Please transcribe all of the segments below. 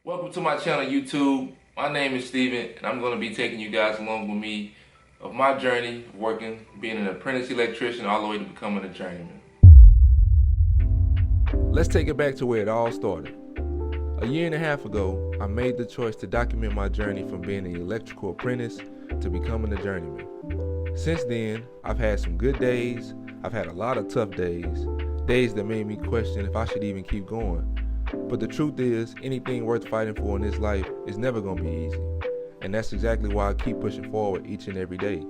Welcome to my channel, YouTube. My name is Steven, and I'm going to be taking you guys along with me of my journey of working, being an apprentice electrician, all the way to becoming a journeyman. Let's take it back to where it all started. A year and a half ago, I made the choice to document my journey from being an electrical apprentice to becoming a journeyman. Since then, I've had some good days, I've had a lot of tough days, days that made me question if I should even keep going. But the truth is, anything worth fighting for in this life is never going to be easy. And that's exactly why I keep pushing forward each and every day.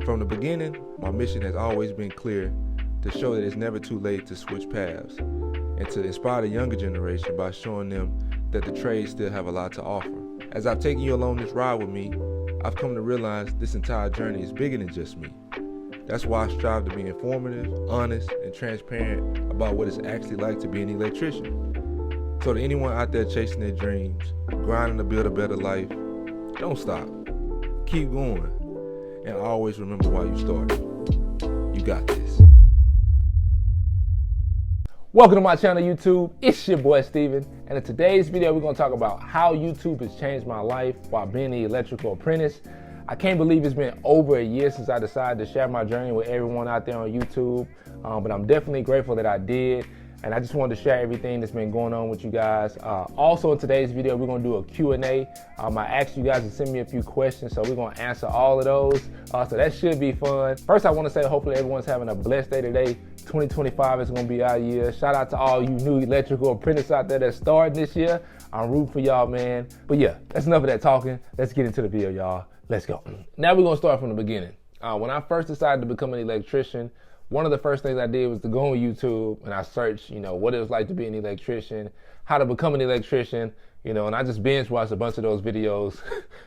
From the beginning, my mission has always been clear: to show that it's never too late to switch paths, and to inspire the younger generation by showing them that the trades still have a lot to offer. As I've taken you along this ride with me, I've come to realize this entire journey is bigger than just me. That's why I strive to be informative, honest, and transparent about what it's actually like to be an electrician. So to anyone out there chasing their dreams, grinding to build a better life, don't stop. Keep going. And always remember why you started. You got this. Welcome to my channel, YouTube. It's your boy Steven, and in today's video we're going to talk about how YouTube has changed my life while being an electrical apprentice. I can't believe it's been over a year since I decided to share my journey with everyone out there on YouTube, but I'm definitely grateful that I did. And I just wanted to share everything that's been going on with you guys. Also in today's video, we're gonna do a Q&A. I asked you guys to send me a few questions, so we're gonna answer all of those. So that should be fun. First, I wanna say hopefully everyone's having a blessed day today. 2025 is gonna be our year. Shout out to all you new electrical apprentices out there that's starting this year. I'm rooting for y'all, man. But yeah, that's enough of that talking. Let's get into the video, y'all. Let's go. Now we're gonna start from the beginning. When I first decided to become an electrician, one of the first things I did was to go on YouTube and I searched, what it was like to be an electrician, how to become an electrician, and I just binge watched a bunch of those videos.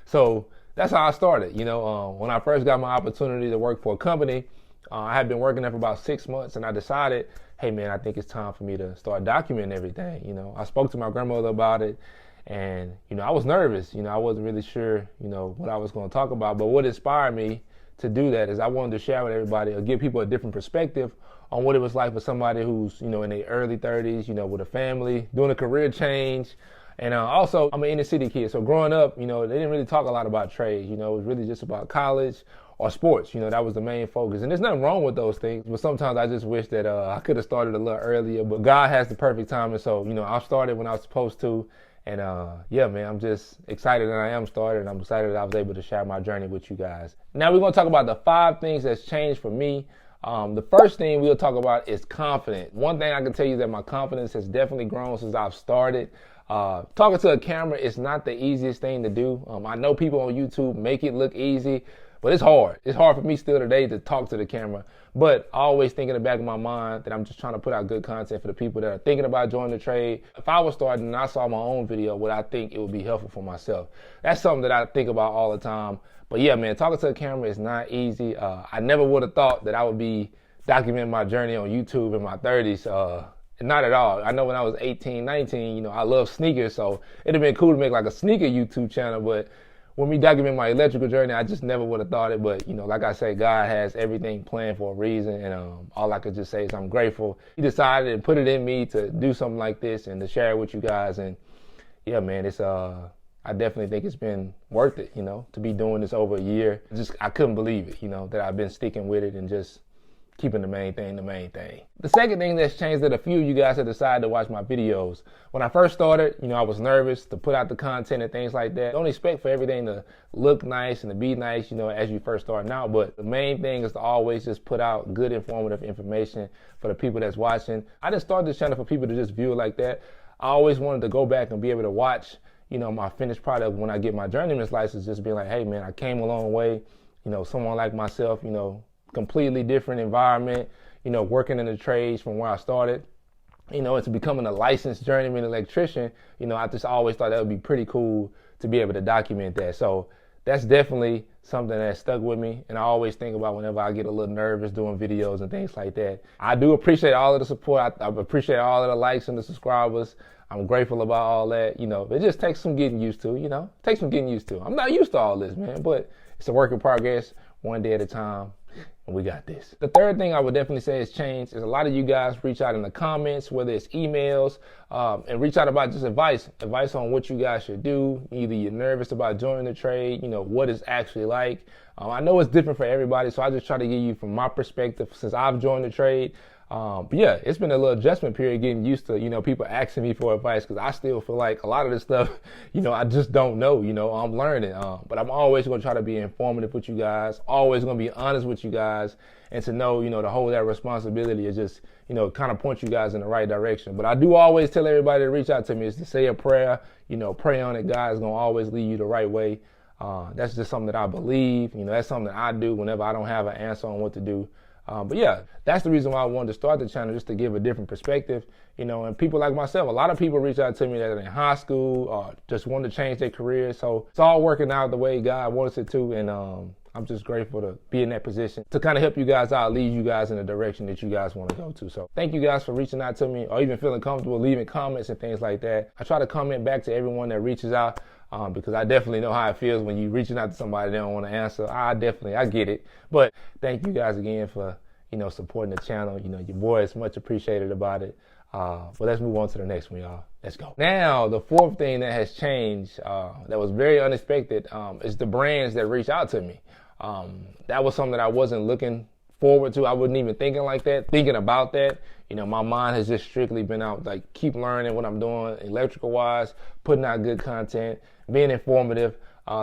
So that's how I started. When I first got my opportunity to work for a company, I had been working there for about 6 months, and I decided, hey man, I think it's time for me to start documenting everything. I spoke to my grandmother about it, and I was nervous. I wasn't really sure, what I was going to talk about, but what inspired me to do that is I wanted to share with everybody or give people a different perspective on what it was like for somebody who's, in their early 30s, with a family, doing a career change. And also, I'm an inner city kid. So growing up, they didn't really talk a lot about trades. It was really just about college or sports. That was the main focus. And there's nothing wrong with those things. But sometimes I just wish that I could have started a little earlier. But God has the perfect time. And so, I started when I was supposed to. And yeah, man, I'm just excited that I am started, and I'm excited that I was able to share my journey with you guys. Now we're gonna talk about the 5 things that's changed for me. The first thing we'll talk about is confidence. One thing I can tell you is that my confidence has definitely grown since I've started. Talking to a camera is not the easiest thing to do. I know people on YouTube make it look easy, but it's hard. It's hard for me still today to talk to the camera. But always thinking in the back of my mind that I'm just trying to put out good content for the people that are thinking about joining the trade. If I was starting and I saw my own video, would I think it would be helpful for myself? That's something that I think about all the time. But yeah, man, talking to a camera is not easy. I never would have thought that I would be documenting my journey on YouTube in my 30s. Not at all. I know when I was 18, 19, I love sneakers, so it'd have been cool to make like a sneaker YouTube channel, but when we document my electrical journey, I just never would have thought it. But, like I say, God has everything planned for a reason. And all I could just say is I'm grateful. He decided and put it in me to do something like this and to share it with you guys. And yeah, man, it's I definitely think it's been worth it, to be doing this over a year. I couldn't believe it, that I've been sticking with it and just keeping the main thing the main thing. The second thing that's changed that a few of you guys have decided to watch my videos. When I first started, I was nervous to put out the content and things like that. Don't expect for everything to look nice and to be nice, as you first start out. But the main thing is to always just put out good informative information for the people that's watching. I didn't start this channel for people to just view it like that. I always wanted to go back and be able to watch, my finished product when I get my journeyman's license, just being like, hey man, I came a long way. Someone like myself, completely different environment, working in the trades from where I started, into becoming a licensed journeyman electrician. I just always thought that would be pretty cool to be able to document that. So that's definitely something that stuck with me. And I always think about whenever I get a little nervous doing videos and things like that. I do appreciate all of the support. I appreciate all of the likes and the subscribers. I'm grateful about all that. It just takes some getting used to, takes some getting used to. I'm not used to all this, man, but it's a work in progress, one day at a time. and we got this. The third thing I would definitely say has changed is a lot of you guys reach out in the comments, whether it's emails, and reach out about just advice on what you guys should do. Either you're nervous about joining the trade, what it's actually like. I know it's different for everybody, so I just try to give you from my perspective since I've joined the trade. But yeah, it's been a little adjustment period getting used to, people asking me for advice, because I still feel like a lot of this stuff, I just don't know, I'm learning. But I'm always going to try to be informative with you guys, always going to be honest with you guys, and to know, to hold that responsibility is just, kind of point you guys in the right direction. But I do always tell everybody to reach out to me is to say a prayer, pray on it. God is going to always lead you the right way. That's just something that I believe, that's something that I do whenever I don't have an answer on what to do. But yeah, that's the reason why I wanted to start the channel, just to give a different perspective, and people like myself, a lot of people reach out to me that are in high school or just want to change their career. So it's all working out the way God wants it to. And I'm just grateful to be in that position to kind of help you guys out, lead you guys in the direction that you guys want to go to. So thank you guys for reaching out to me, or even feeling comfortable leaving comments and things like that. I try to comment back to everyone that reaches out. Because I definitely know how it feels when you're reaching out to somebody they don't want to answer. I get it. But thank you guys again for, supporting the channel. Your boy is much appreciated about it. But let's move on to the next one, y'all. Let's go. Now, the fourth thing that has changed, that was very unexpected, is the brands that reach out to me. That was something that I wasn't looking forward to. I wasn't even thinking about that. My mind has just strictly been out, like, keep learning what I'm doing electrical wise, putting out good content, being informative.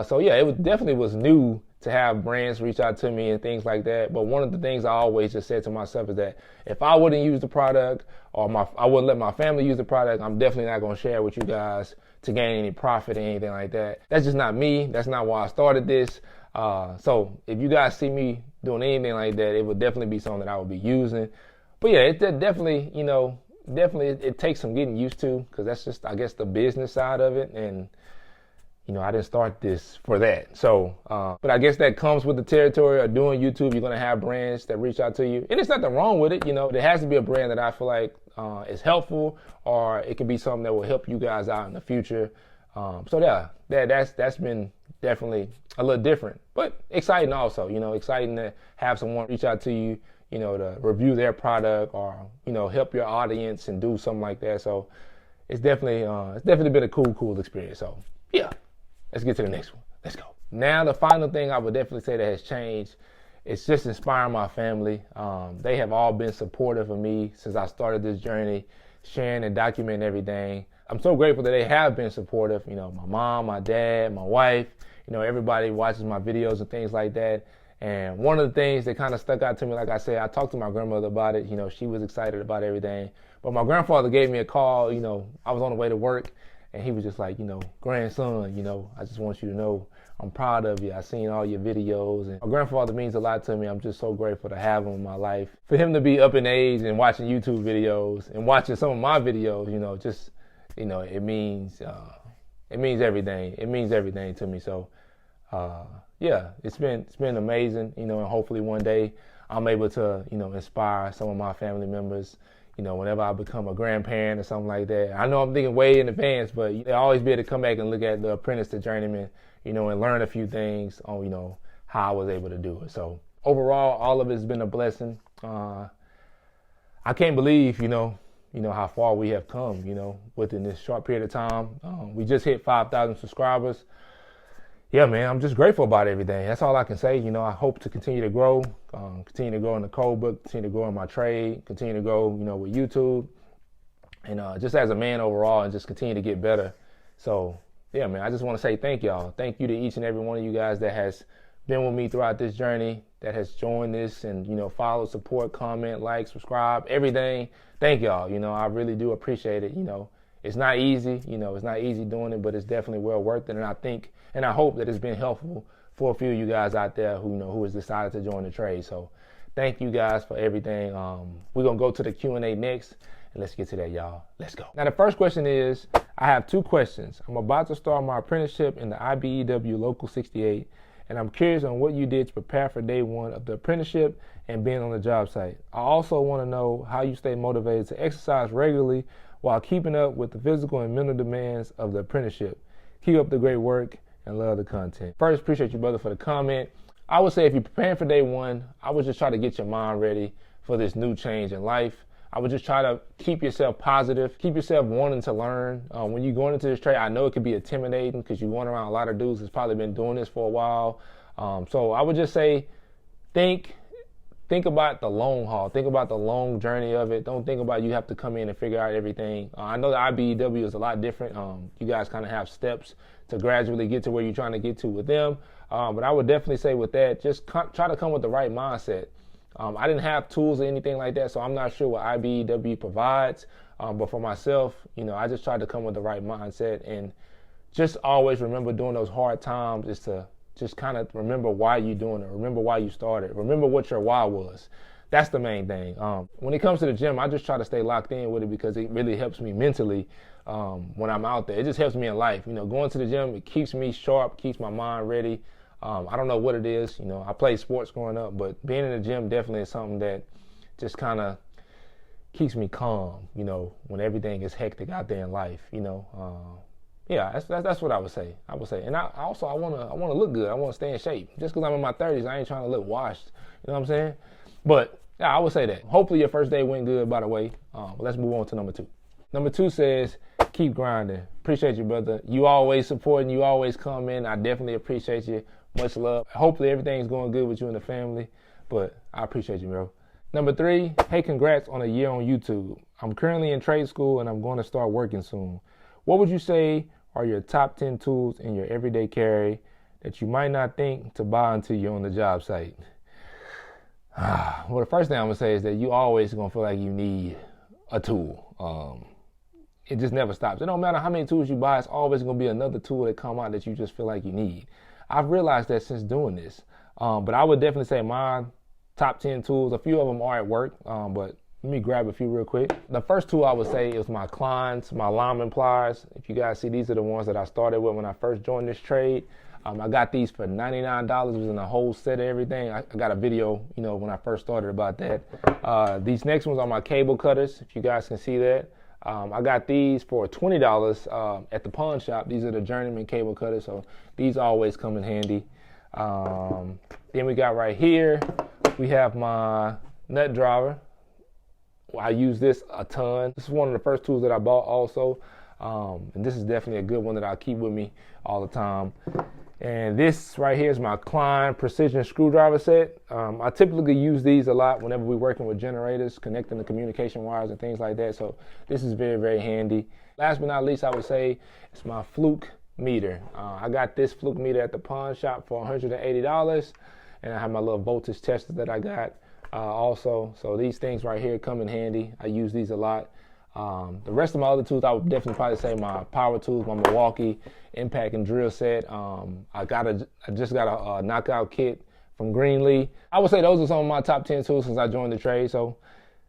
So yeah, it definitely was new to have brands reach out to me and things like that. But one of the things I always just said to myself is that if I wouldn't use the product, or I wouldn't let my family use the product, I'm definitely not going to share it with you guys to gain any profit or anything like that. That's just not me. That's not why I started this. So if you guys see me doing anything like that, it would definitely be something that I would be using. But yeah, it definitely, it takes some getting used to, because that's just, I guess, the business side of it. And, I didn't start this for that. So, but I guess that comes with the territory of doing YouTube. You're going to have brands that reach out to you. And there's nothing wrong with it. There has to be a brand that I feel like is helpful, or it can be something that will help you guys out in the future. So yeah, that's been definitely a little different, but exciting also. Exciting to have someone reach out to you, to review their product, or, help your audience and do something like that. So it's definitely been a cool experience. So yeah, let's get to the next one. Let's go. Now, the final thing I would definitely say that has changed is just inspiring my family. They have all been supportive of me since I started this journey, sharing and documenting everything. I'm so grateful that they have been supportive. My mom, my dad, my wife, everybody watches my videos and things like that. And one of the things that kind of stuck out to me, like I said, I talked to my grandmother about it. She was excited about everything. But my grandfather gave me a call. I was on the way to work, and he was just like, grandson, I just want you to know I'm proud of you. I seen all your videos. And my grandfather means a lot to me. I'm just so grateful to have him in my life. For him to be up in age and watching YouTube videos and watching some of my videos, it means everything. It means everything to me. So, yeah, it's been amazing, and hopefully one day I'm able to, inspire some of my family members, whenever I become a grandparent or something like that. I know I'm thinking way in advance, but they always be able to come back and look at the Apprentice to Journeyman, and learn a few things on, how I was able to do it. So overall, all of it's been a blessing. I can't believe, how far we have come, within this short period of time. We just hit 5,000 subscribers. Yeah, man, I'm just grateful about everything. That's all I can say. I hope to continue to grow in the code book, continue to grow in my trade, continue to grow, with YouTube, and just as a man overall, and just continue to get better. So, yeah, man, I just want to say thank y'all. Thank you to each and every one of you guys that has been with me throughout this journey, that has joined this and, follow, support, comment, like, subscribe, everything. Thank y'all. I really do appreciate it. It's not easy. It's not easy doing it, but it's definitely well worth it. And I think, and I hope that it's been helpful for a few of you guys out there who has decided to join the trade. So thank you guys for everything. We're going to go to the Q&A next, and let's get to that, y'all. Let's go. Now, the first question is, I have two questions. I'm about to start my apprenticeship in the IBEW Local 68, and I'm curious on what you did to prepare for day one of the apprenticeship and being on the job site. I also want to know how you stay motivated to exercise regularly while keeping up with the physical and mental demands of the apprenticeship. Keep up the great work and love the content. First, appreciate you, brother, for the comment. I would say if you're preparing for day one, I would just try to get your mind ready for this new change in life. I would just try to keep yourself positive, keep yourself wanting to learn. When you're going into this trade, I know it can be intimidating because you're going around a lot of dudes that's probably been doing this for a while. So I would just say, think about the long haul. Think about the long journey of it. Don't think about you have to come in and figure out everything. I know the IBEW is a lot different. You guys kind of have steps to gradually get to where you're trying to get to with them. But I would definitely say with that, just try to come with the right mindset. I didn't have tools or anything like that, so I'm not sure what IBEW provides. But for myself, I just tried to come with the right mindset and just always remember during those hard times is to just kind of remember why you're doing it. Remember why you started. Remember what your why was. That's the main thing. When it comes to the gym, I just try to stay locked in with it because it really helps me mentally when I'm out there. It just helps me in life. Going to the gym, it keeps me sharp, keeps my mind ready. I don't know what it is. I played sports growing up, but being in the gym definitely is something that just kind of keeps me calm, when everything is hectic out there in life, Yeah, that's what I would say. And I want to look good. I want to stay in shape. Just because I'm in my 30s, I ain't trying to look washed. You know what I'm saying? But yeah, I would say that. Hopefully your first day went good, by the way. Let's move on to number 2. Number 2 says, keep grinding. Appreciate you, brother. You always supporting. You always come in. I definitely appreciate you. Much love. Hopefully everything's going good with you and the family. But I appreciate you, bro. Number 3, hey, congrats on a year on YouTube. I'm currently in trade school and I'm going to start working soon. What would you say are your top 10 tools in your everyday carry that you might not think to buy until you're on the job site? Well, the first thing I'm going to say is that you always going to feel like you need a tool. It just never stops. It don't matter how many tools you buy, it's always going to be another tool that come out that you just feel like you need. I've realized that since doing this. But I would definitely say my top 10 tools, a few of them are at work, but let me grab a few real quick. The first tool I would say is my Kleins, my lineman pliers. If you guys see, these are the ones that I started with when I first joined this trade. I got these for $99. It was in a whole set of everything. I got a video, when I first started about that. These next ones are my cable cutters, if you guys can see that. I got these for $20 at the pawn shop. These are the Journeyman cable cutters, so these always come in handy. Then we got right here, we have my nut driver. I use this a ton. This is one of the first tools that I bought also. And this is definitely a good one that I keep with me all the time. And this right here is my Klein precision screwdriver set. I typically use these a lot whenever we're working with generators, connecting the communication wires and things like that. So this is very, very handy. Last but not least, I would say it's my Fluke meter. I got this Fluke meter at the pawn shop for $180. And I have my little voltage tester that I got also. So these things right here come in handy. I use these a lot. The rest of my other tools, I would definitely probably say my power tools, my Milwaukee impact and drill set. I just got a knockout kit from Greenlee. I would say those are some of my top 10 tools since I joined the trade. So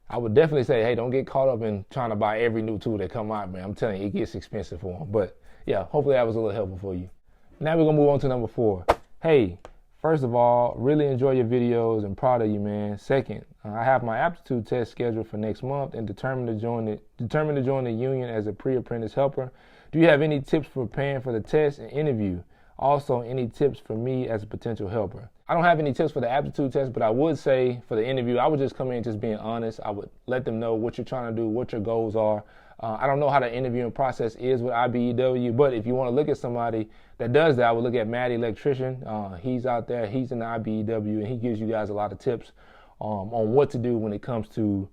I would definitely say, hey, don't get caught up in trying to buy every new tool that come out, man. I'm telling you, it gets expensive for them. But yeah, hopefully that was a little helpful for you. Now we're gonna move on to number 4. Hey, first of all, really enjoy your videos and proud of you, man. Second, I have my aptitude test scheduled for next month and determined to join the union as a pre-apprentice helper. Do you have any tips for preparing for the test and interview? Also, any tips for me as a potential helper? I don't have any tips for the aptitude test, but I would say for the interview, I would just come in just being honest. I would let them know what you're trying to do, what your goals are. I don't know how the interviewing process is with IBEW, but if you want to look at somebody that does that, I would look at Matt Electrician. He's out there, he's in the IBEW, and he gives you guys a lot of tips on what to do when it comes to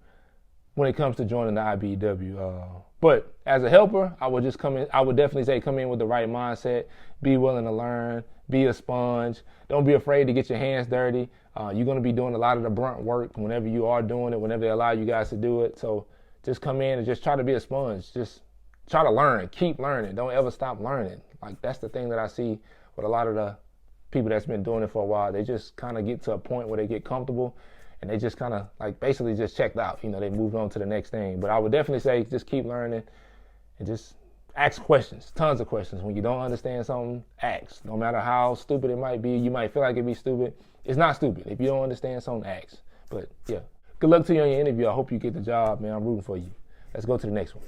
joining the IBEW. But as a helper, I would definitely say come in with the right mindset, be willing to learn, be a sponge. Don't be afraid to get your hands dirty. You're going to be doing a lot of the brunt work whenever you are doing it, whenever they allow you guys to do it. So just come in and just try to be a sponge. Just try to learn, keep learning. Don't ever stop learning. Like that's the thing that I see with a lot of the people that's been doing it for a while. They just kind of get to a point where they get comfortable and they just kind of like basically just checked out. They moved on to the next thing. But I would definitely say just keep learning and just ask questions, tons of questions. When you don't understand something, ask. No matter how stupid it might be, you might feel like it'd be stupid. It's not stupid. If you don't understand something, ask. But yeah, good luck to you on your interview. I hope you get the job, man. I'm rooting for you. Let's go to the next one.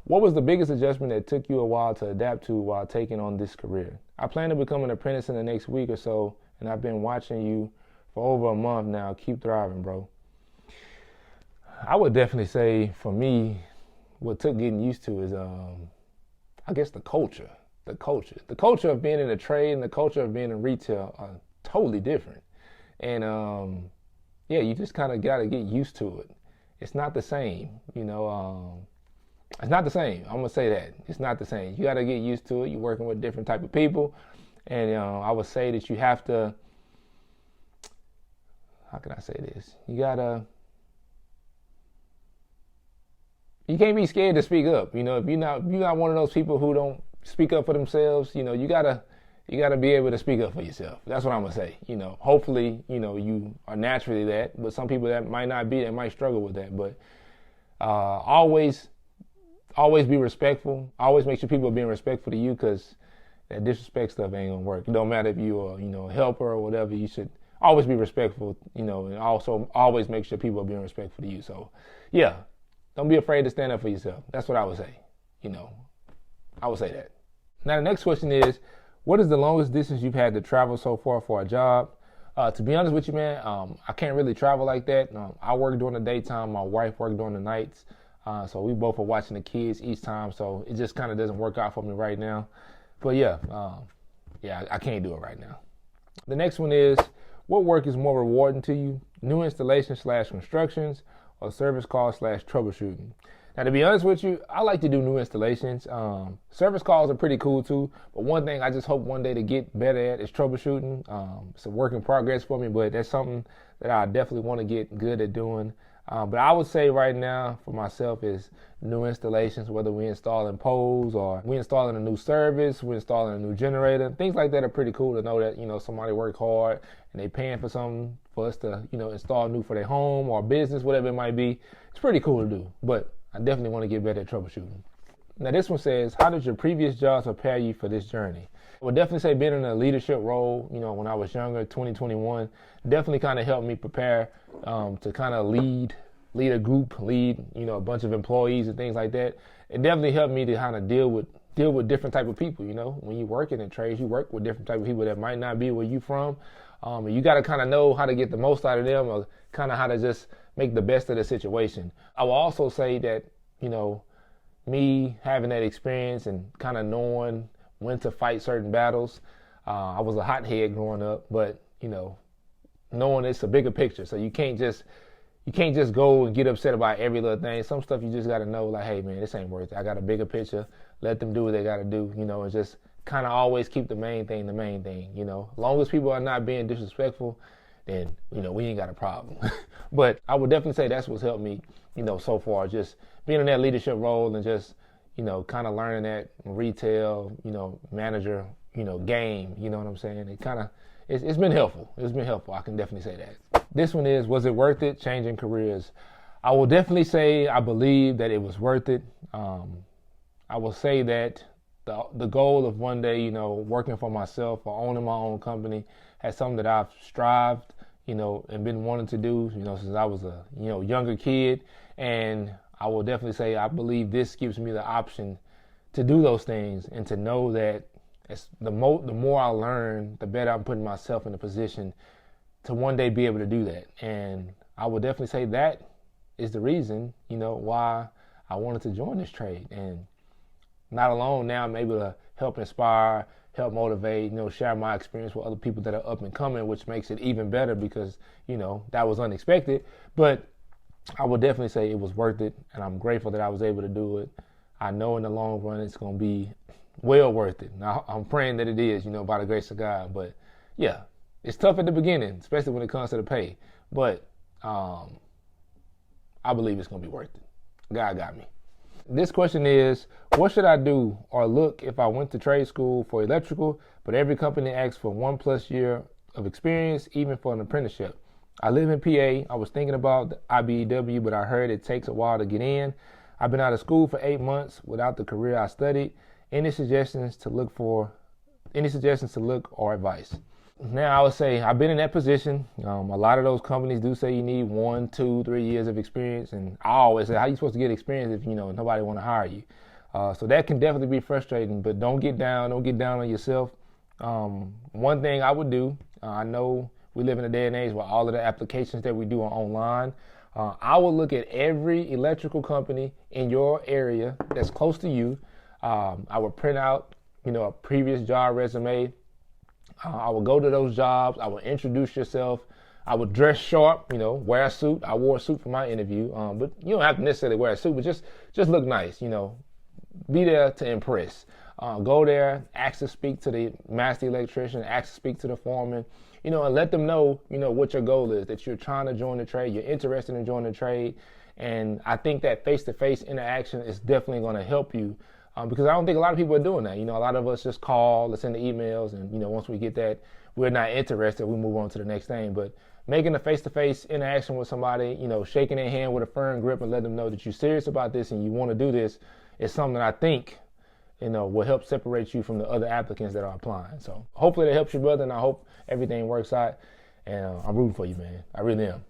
What was the biggest adjustment that took you a while to adapt to while taking on this career? I plan to become an apprentice in the next week or so, and I've been watching you for over a month now. Keep thriving, bro. I would definitely say for me, what took getting used to is, I guess, the culture. The culture of being in a trade and the culture of being in retail are totally different. And yeah, you just kind of got to get used to it. It's not the same, you know. It's not the same. I'm gonna say that it's not the same. You got to get used to it. You're working with different type of people, and I would say that you have to. How can I say this? You can't be scared to speak up. You know, if you're not one of those people who don't speak up for themselves, you know, you gotta be able to speak up for yourself. That's what I'm gonna say. You know, hopefully, you know, you are naturally that, but some people that might not be, that might struggle with that. But always be respectful. Always make sure people are being respectful to you, because that disrespect stuff ain't gonna work. It don't matter if you're, you know, a helper or whatever. You should always be respectful, you know, and also always make sure people are being respectful to you. So, yeah. Don't be afraid to stand up for yourself. That's what I would say. You know, I would say that. Now, the next question is, what is the longest distance you've had to travel so far for a job? To be honest with you, man, I can't really travel like that. I work during the daytime. My wife works during the nights. So we both are watching the kids each time. So it just kind of doesn't work out for me right now. But yeah, I can't do it right now. The next one is, what work is more rewarding to you? New installations / constructions, or service calls / troubleshooting? Now, to be honest with you, I like to do new installations. Service calls are pretty cool too, but one thing I just hope one day to get better at is troubleshooting. It's a work in progress for me, but that's something that I definitely want to get good at doing. But I would say right now for myself is new installations, whether we're installing poles or we're installing a new service, we're installing a new generator. Things like that are pretty cool to know that, you know, somebody worked hard and they paying for something for us to, you know, install new for their home or business, whatever it might be. It's pretty cool to do, but I definitely want to get better at troubleshooting. Now, this one says, how did your previous jobs prepare you for this journey? I would definitely say being in a leadership role, you know, when I was younger, 2021, definitely kind of helped me prepare to kind of lead a group, you know, a bunch of employees and things like that. It definitely helped me to kind of deal with different type of people. You know, when you work in trades, you work with different type of people that might not be where you from. And you got to kind of know how to get the most out of them, or kind of how to just make the best of the situation. I will also say that, you know, me having that experience and kind of knowing when to fight certain battles. I was a hothead growing up, but, you know, knowing it's a bigger picture. So you can't just go and get upset about every little thing. Some stuff you just got to know, like, hey, man, this ain't worth it. I got a bigger picture. Let them do what they got to do, you know, and just kind of always keep the main thing, you know. As long as people are not being disrespectful, then, you know, we ain't got a problem. But I would definitely say that's what's helped me, you know, so far, just being in that leadership role and just, you know, kind of learning that retail, you know, manager, you know, game, you know what I'm saying? It's been helpful. It's been helpful. I can definitely say that. This one is, was it worth it changing careers? I will definitely say I believe that it was worth it. I will say that the goal of one day, you know, working for myself or owning my own company has something that I've strived, you know, and been wanting to do, you know, since I was a, you know, younger kid. And I will definitely say I believe this gives me the option to do those things and to know that the more I learn, the better I'm putting myself in a position to one day be able to do that. And I would definitely say that is the reason, you know, why I wanted to join this trade. And not alone, now I'm able to help inspire, help motivate, you know, share my experience with other people that are up and coming, which makes it even better because, you know, that was unexpected. But I would definitely say it was worth it, and I'm grateful that I was able to do it. I know in the long run it's going to be well worth it. Now, I'm praying that it is, you know, by the grace of God. But yeah, it's tough at the beginning, especially when it comes to the pay. But I believe it's going to be worth it. God got me. This question is, what should I do or look if I went to trade school for electrical, but every company asks for 1+ year of experience, even for an apprenticeship? I live in PA. I was thinking about the IBEW, but I heard it takes a while to get in. I've been out of school for 8 months without the career I studied. Any suggestions to look or advice? Now, I would say I've been in that position. A lot of those companies do say you need 1, 2, 3 years of experience. And I always say, how are you supposed to get experience if, you know, nobody want to hire you? So that can definitely be frustrating, but don't get down on yourself. One thing I would do, I know we live in a day and age where all of the applications that we do are online. I would look at every electrical company in your area that's close to you. I would print out, a previous job resume. I would go to those jobs. I would introduce yourself. I would dress sharp, wear a suit. I wore a suit for my interview, but you don't have to necessarily wear a suit, but just look nice, be there to impress. Go there, ask to speak to the master electrician, ask to speak to the foreman, and let them know, what your goal is, that you're trying to join the trade, you're interested in joining the trade. And I think that face-to-face interaction is definitely going to help you, because I don't think a lot of people are doing that. A lot of us just call, let's send the emails, and, once we get that, we're not interested, we move on to the next thing. But making a face-to-face interaction with somebody, shaking their hand with a firm grip and let them know that you're serious about this and you want to do this is something that I think, will help separate you from the other applicants that are applying. So hopefully that helps you, brother, and I hope everything works out. And I'm rooting for you, man. I really am.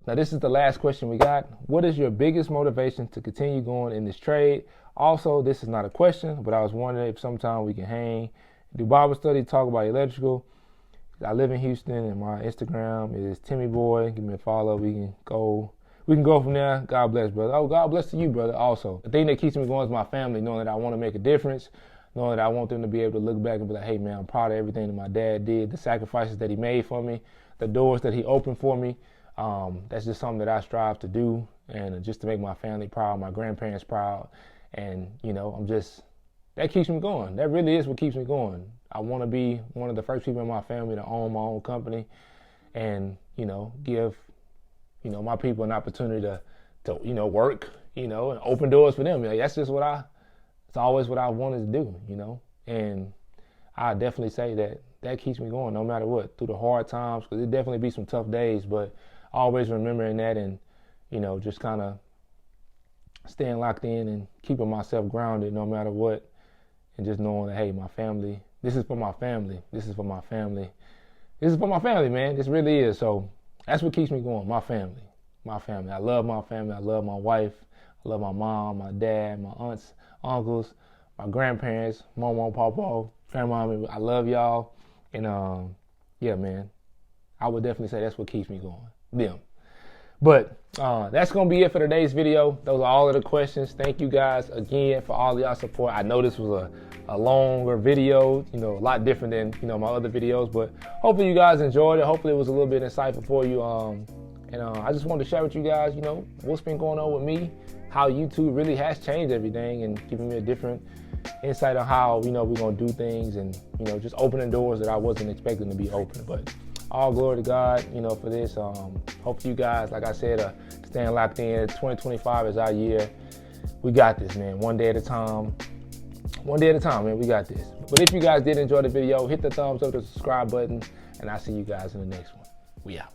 Now, this is the last question we got. What is your biggest motivation to continue going in this trade? Also, this is not a question, but I was wondering if sometime we can hang, do Bible study, talk about electrical. I live in Houston, and my Instagram is TimmyBoy. Give me a follow. We can go from there. God bless, brother. Oh, God bless to you, brother, also. The thing that keeps me going is my family, knowing that I want to make a difference, knowing that I want them to be able to look back and be like, hey, man, I'm proud of everything that my dad did, the sacrifices that he made for me, the doors that he opened for me. That's just something that I strive to do, and just to make my family proud, my grandparents proud. And, that keeps me going. That really is what keeps me going. I want to be one of the first people in my family to own my own company and, give, my people an opportunity to work, and open doors for them. That's just it's always what I wanted to do, and I definitely say that keeps me going no matter what, through the hard times, because it definitely be some tough days, but always remembering that and, just kind of staying locked in and keeping myself grounded no matter what, and just knowing that, hey, my family, this is for my family. This is for my family. This is for my family, man. This really is. So that's what keeps me going, my family. My family. I love my family. I love my wife. I love my mom, my dad, my aunts, uncles, my grandparents, Mawmaw, Pawpaw, grandma. I love y'all. And, yeah, man, I would definitely say that's what keeps me going, them. But that's going to be it for today's video. Those are all of the questions. Thank you guys again for all of y'all support. I know this was a longer video, a lot different than, my other videos, but hopefully you guys enjoyed it. Hopefully it was a little bit insightful for you. And I just wanted to share with you guys, what's been going on with me, how YouTube really has changed everything and giving me a different insight on how, we're going to do things and, just opening doors that I wasn't expecting to be open. But all glory to God, for this. Hope you guys, like I said, are staying locked in. 2025 is our year. We got this, man. One day at a time. One day at a time, man. We got this. But if you guys did enjoy the video, hit the thumbs up, the subscribe button, and I'll see you guys in the next one. We out.